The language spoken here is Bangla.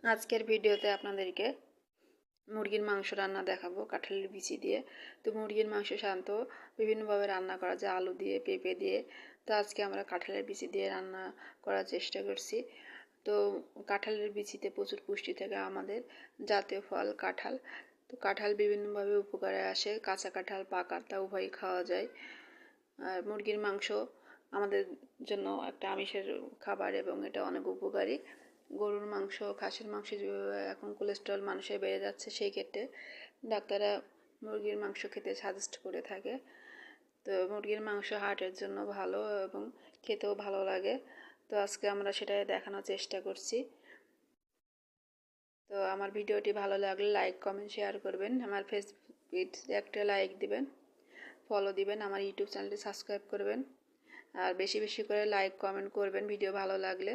আজকের ভিডিওতে আপনাদেরকে মুরগির মাংস রান্না দেখাবো কাঁঠালের বিচি দিয়ে। তো মুরগির মাংস সাধারণত বিভিন্নভাবে রান্না করা যায়, আলু দিয়ে, পেঁপে দিয়ে। তো আজকে আমরা কাঁঠালের বিচি দিয়ে রান্না করার চেষ্টা করছি। তো কাঁঠালের বিচিতে প্রচুর পুষ্টি থাকে, আমাদের জাতীয় ফল কাঁঠাল। তো কাঁঠাল বিভিন্নভাবে উপকারে আসে, কাঁচা কাঁঠাল, পাকা তা উভয়ই খাওয়া যায়। আর মুরগির মাংস আমাদের জন্য একটা আমিষের খাবার এবং এটা অনেক উপকারী। গরুর মাংস, খাসির মাংস এখন কোলেস্ট্রল মানুষের বেড়ে যাচ্ছে, সেই ক্ষেত্রে ডাক্তাররা মুরগির মাংস খেতে সাজেস্ট করে থাকে। তো মুরগির মাংস হার্টের জন্য ভালো এবং খেতেও ভালো লাগে। তো আজকে আমরা সেটাই দেখানোর চেষ্টা করছি। তো আমার ভিডিওটি ভালো লাগলে লাইক, কমেন্ট, শেয়ার করবেন। আমার ফেসবুক পেজে একটা লাইক দিবেন, ফলো দিবেন, আমার ইউটিউব চ্যানেলটি সাবস্ক্রাইব করবেন। আর বেশি বেশি করে লাইক, কমেন্ট করবেন ভিডিও ভালো লাগলে।